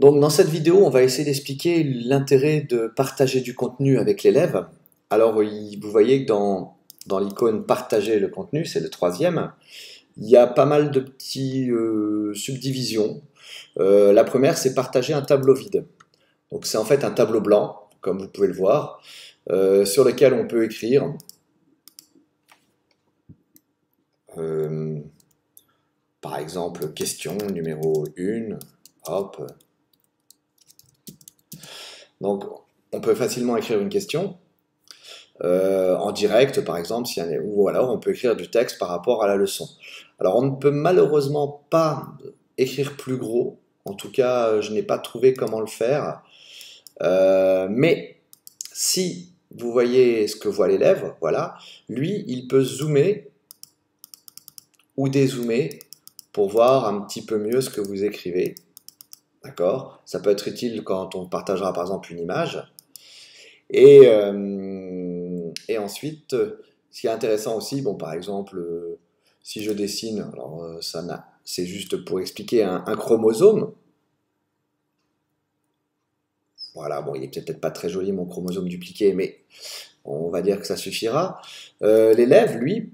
Donc dans cette vidéo, on va essayer d'expliquer l'intérêt de partager du contenu avec l'élève. Alors vous voyez que dans l'icône partager le contenu, c'est le troisième, il y a pas mal de petites subdivisions. La première, c'est partager un tableau vide. Donc c'est en fait un tableau blanc, comme vous pouvez le voir, sur lequel on peut écrire par exemple question numéro 1, hop. Donc, on peut facilement écrire une question en direct, par exemple, ou alors on peut écrire du texte par rapport à la leçon. Alors, on ne peut malheureusement pas écrire plus gros. En tout cas, je n'ai pas trouvé comment le faire. Mais si vous voyez ce que voit l'élève, voilà, lui, il peut zoomer ou dézoomer pour voir un petit peu mieux ce que vous écrivez. D'accord? Ça peut être utile quand on partagera par exemple une image. Et ensuite, ce qui est intéressant aussi, bon, par exemple, si je dessine, alors c'est juste pour expliquer un chromosome. Voilà, bon, il est peut-être pas très joli mon chromosome dupliqué, mais on va dire que ça suffira. L'élève, lui,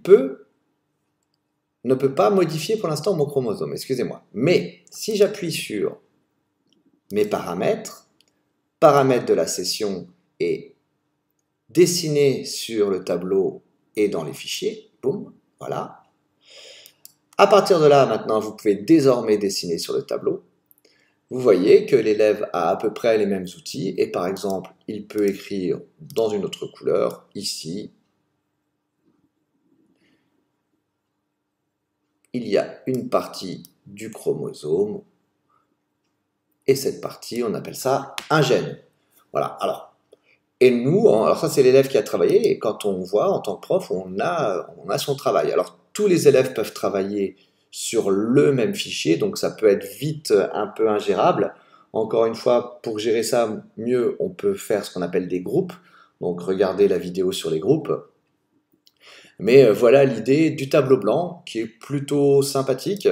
ne peut pas modifier pour l'instant mon chromosome, excusez-moi. Mais si j'appuie sur mes paramètres, paramètres de la session et dessiner sur le tableau et dans les fichiers, boum, voilà. À partir de là, maintenant, vous pouvez désormais dessiner sur le tableau. Vous voyez que l'élève a à peu près les mêmes outils et par exemple, il peut écrire dans une autre couleur, ici, il y a une partie du chromosome et cette partie, on appelle ça un gène. Voilà, alors, et nous, alors ça c'est l'élève qui a travaillé, et quand on voit, en tant que prof, on a son travail. Alors, tous les élèves peuvent travailler sur le même fichier, donc ça peut être vite un peu ingérable. Encore une fois, pour gérer ça mieux, on peut faire ce qu'on appelle des groupes, donc regardez la vidéo sur les groupes. Mais voilà l'idée du tableau blanc, qui est plutôt sympathique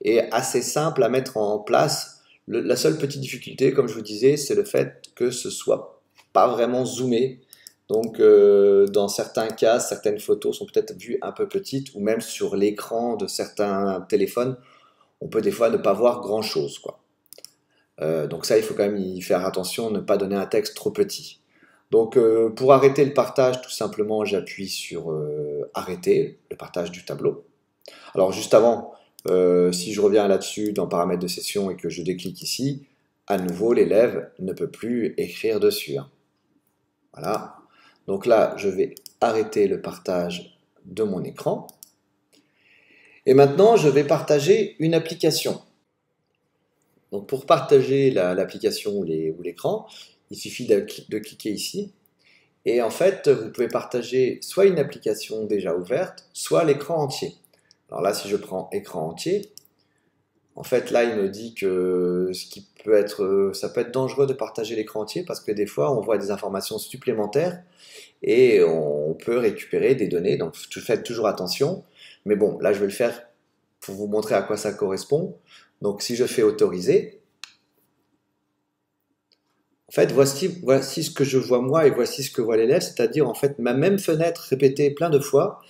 et assez simple à mettre en place. La seule petite difficulté, comme je vous disais, c'est le fait que ce soit pas vraiment zoomé. Donc, dans certains cas, certaines photos sont peut-être vues un peu petites, ou même sur l'écran de certains téléphones, on peut des fois ne pas voir grand-chose, quoi. Donc ça, il faut quand même y faire attention, ne pas donner un texte trop petit. Donc, pour arrêter le partage, tout simplement, j'appuie sur arrêter le partage du tableau. Alors, juste avant, si je reviens là-dessus dans paramètres de session et que je déclique ici, à nouveau, l'élève ne peut plus écrire dessus. Voilà. Donc là, je vais arrêter le partage de mon écran. Et maintenant, je vais partager une application. Donc pour partager l'application ou l'écran, il suffit de cliquer ici. Et en fait, vous pouvez partager soit une application déjà ouverte, soit l'écran entier. Alors là, si je prends écran entier, en fait, là, il me dit que ça peut être dangereux de partager l'écran entier parce que des fois, on voit des informations supplémentaires et on peut récupérer des données. Donc, faites toujours attention. Mais bon, là, je vais le faire pour vous montrer à quoi ça correspond. Donc, si je fais autoriser, en fait, voici ce que je vois moi et voici ce que voit l'élève, c'est-à-dire en fait ma même fenêtre répétée plein de fois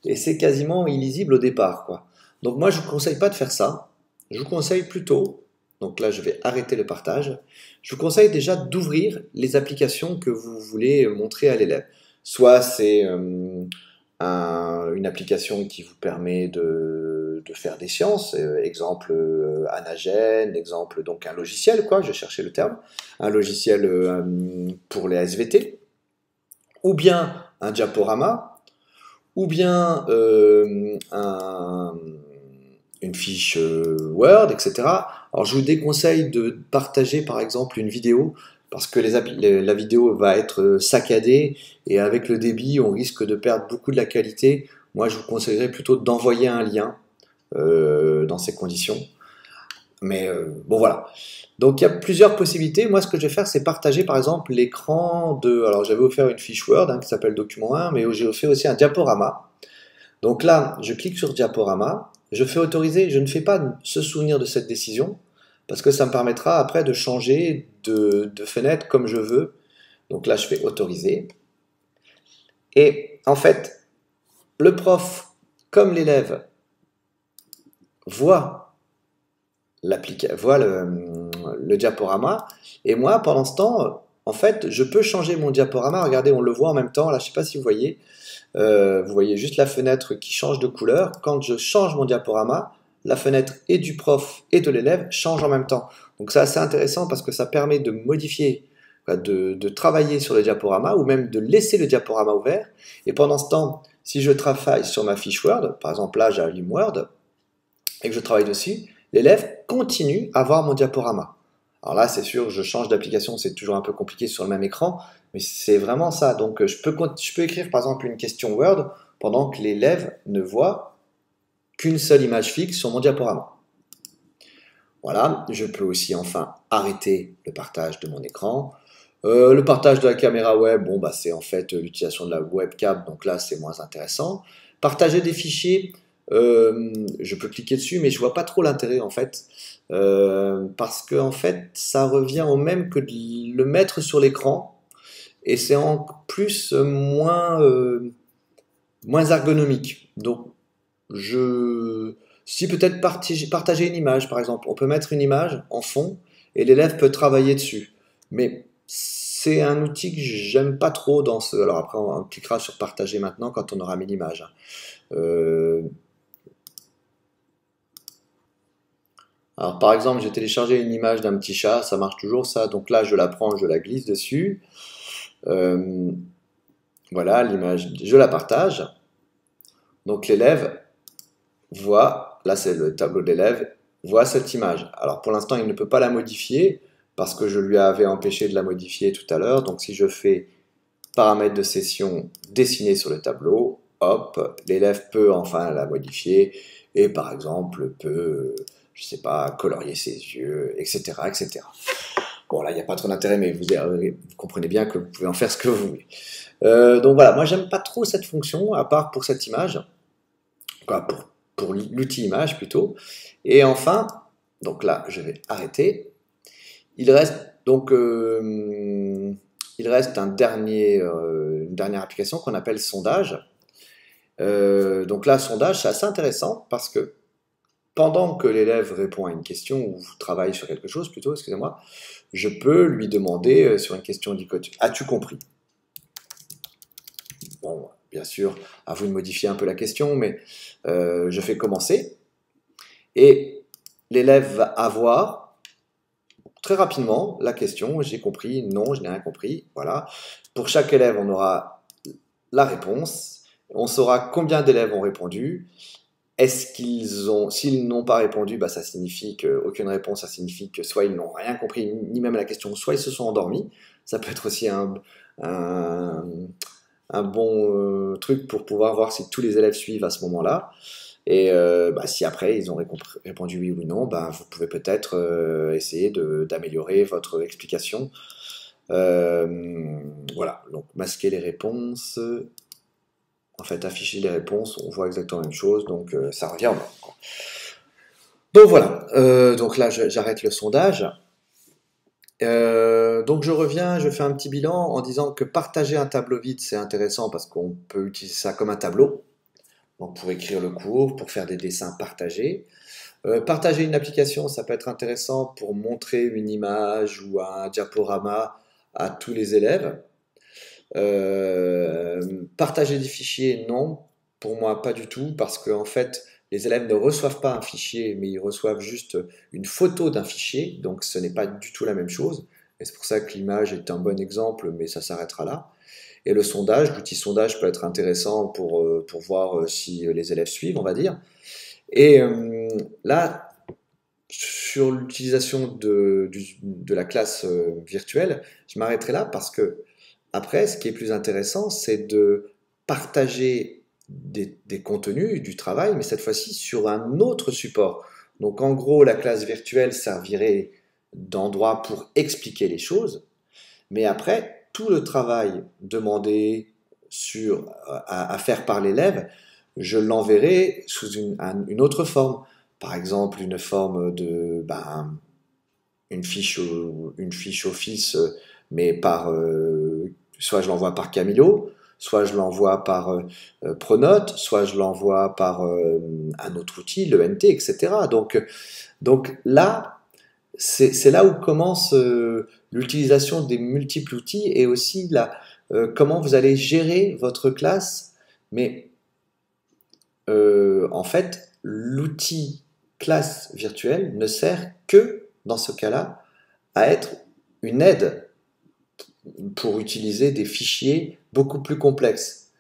et c'est quasiment illisible au départ, quoi. Donc moi, je ne vous conseille pas de faire ça. Je vous conseille plutôt, donc là je vais arrêter le partage, je vous conseille déjà d'ouvrir les applications que vous voulez montrer à l'élève. Soit c'est une application qui vous permet de faire des sciences, exemple Anagène, exemple donc un logiciel, quoi, je cherchais le terme, un logiciel pour les SVT, ou bien un diaporama, ou bien une fiche Word, etc. Alors je vous déconseille de partager par exemple une vidéo parce que la vidéo va être saccadée et avec le débit on risque de perdre beaucoup de la qualité. Moi je vous conseillerais plutôt d'envoyer un lien dans ces conditions. Mais bon voilà. Donc il y a plusieurs possibilités. Moi ce que je vais faire c'est partager par exemple l'écran de... Alors j'avais offert une fiche Word qui s'appelle document 1 mais j'ai fait aussi un diaporama. Donc là je clique sur diaporama. Je fais autoriser, je ne fais pas se souvenir de cette décision, parce que ça me permettra après de changer de fenêtre comme je veux. Donc là, je fais autoriser. Et en fait, le prof, comme l'élève, voit le diaporama, et moi, pendant ce temps, en fait, je peux changer mon diaporama. Regardez, on le voit en même temps. Là, je ne sais pas si vous voyez juste la fenêtre qui change de couleur. Quand je change mon diaporama, la fenêtre et du prof et de l'élève change en même temps. Donc c'est assez intéressant parce que ça permet de modifier, de travailler sur le diaporama ou même de laisser le diaporama ouvert. Et pendant ce temps, si je travaille sur ma fiche Word, par exemple là j'allume Word et que je travaille dessus, l'élève continue à voir mon diaporama. Alors là c'est sûr, je change d'application, c'est toujours un peu compliqué sur le même écran, mais c'est vraiment ça. Donc je peux écrire par exemple une question Word pendant que l'élève ne voit qu'une seule image fixe sur mon diaporama. Voilà, je peux aussi enfin arrêter le partage de mon écran. Le partage de la caméra web, bon, bah, c'est en fait l'utilisation de la webcam, donc là c'est moins intéressant. Partager des fichiers, je peux cliquer dessus, mais je vois pas trop l'intérêt en fait, parce que en fait ça revient au même que de le mettre sur l'écran, et c'est en plus moins ergonomique. Donc si peut-être partager une image, par exemple, on peut mettre une image en fond et l'élève peut travailler dessus. Mais c'est un outil que j'aime pas trop dans ce. Alors après, on cliquera sur partager maintenant quand on aura mis l'image. Alors par exemple, j'ai téléchargé une image d'un petit chat, ça marche toujours ça. Donc là, je la prends, je la glisse dessus. Voilà, l'image, je la partage. Donc l'élève voit, là c'est le tableau de l'élève, voit cette image. Alors pour l'instant, il ne peut pas la modifier parce que je lui avais empêché de la modifier tout à l'heure. Donc si je fais paramètres de session dessiner sur le tableau, hop, l'élève peut enfin la modifier et par exemple peut, je sais pas, colorier ses yeux, etc., etc. Bon là, il n'y a pas trop d'intérêt, mais vous comprenez bien que vous pouvez en faire ce que vous voulez. Donc voilà, moi j'aime pas trop cette fonction, à part pour cette image, quoi, pour l'outil image plutôt. Et enfin, donc là, je vais arrêter. Il reste donc une dernière application qu'on appelle sondage. Donc là, sondage, c'est assez intéressant parce que pendant que l'élève répond à une question ou travaille sur quelque chose plutôt, excusez-moi, je peux lui demander sur une question dichotomique, as-tu compris? Bon, bien sûr, à vous de modifier un peu la question, mais je fais commencer. Et l'élève va avoir très rapidement la question, j'ai compris, non, je n'ai rien compris, voilà. Pour chaque élève, on aura la réponse, on saura combien d'élèves ont répondu. S'ils n'ont pas répondu, bah, ça signifie qu'aucune réponse, ça signifie que soit ils n'ont rien compris, ni même la question, soit ils se sont endormis. Ça peut être aussi un bon truc pour pouvoir voir si tous les élèves suivent à ce moment-là. Et bah, si après ils ont répondu oui ou non, bah, vous pouvez peut-être essayer d'améliorer votre explication. Voilà, donc masquer les réponses. En fait, afficher les réponses, on voit exactement la même chose, donc ça revient au même. Donc voilà, donc là j'arrête le sondage. Donc je reviens, je fais un petit bilan en disant que partager un tableau vide c'est intéressant parce qu'on peut utiliser ça comme un tableau, donc pour écrire le cours, pour faire des dessins partagés. Partager une application, ça peut être intéressant pour montrer une image ou un diaporama à tous les élèves. Partager des fichiers, non, pour moi pas du tout, parce que en fait, les élèves ne reçoivent pas un fichier, mais ils reçoivent juste une photo d'un fichier, donc ce n'est pas du tout la même chose. Et c'est pour ça que l'image est un bon exemple, mais ça s'arrêtera là. Et le sondage, l'outil sondage peut être intéressant pour voir si les élèves suivent, on va dire. Et là, sur l'utilisation de la classe virtuelle, je m'arrêterai là parce que après, ce qui est plus intéressant, c'est de partager des contenus, du travail, mais cette fois-ci sur un autre support. Donc en gros, la classe virtuelle servirait d'endroit pour expliquer les choses, mais après, tout le travail demandé à faire par l'élève, je l'enverrai sous une autre forme. Par exemple, une forme une fiche Office, mais soit je l'envoie par Camilo, soit je l'envoie par Pronote, soit je l'envoie par un autre outil, l'ENT, etc. Donc là, c'est là où commence l'utilisation des multiples outils et aussi comment vous allez gérer votre classe. Mais en fait, l'outil classe virtuelle ne sert que, dans ce cas-là, à être une aide pour utiliser des fichiers beaucoup plus complexes.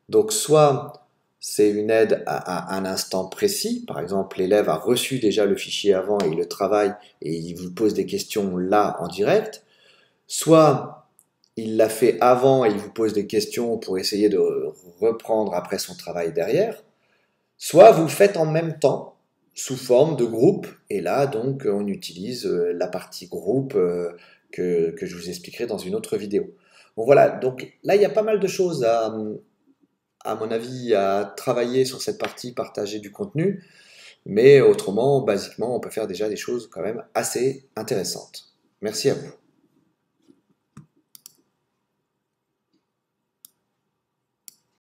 Donc soit c'est une aide à un instant précis, par exemple l'élève a reçu déjà le fichier avant et il le travaille et il vous pose des questions là en direct, soit il l'a fait avant et il vous pose des questions pour essayer de reprendre après son travail derrière, soit vous le faites en même temps sous forme de groupe et là donc on utilise la partie groupe que je vous expliquerai dans une autre vidéo. Bon voilà, donc là il y a pas mal de choses à mon avis, à travailler sur cette partie partager du contenu, mais autrement, basiquement, on peut faire déjà des choses quand même assez intéressantes. Merci à vous.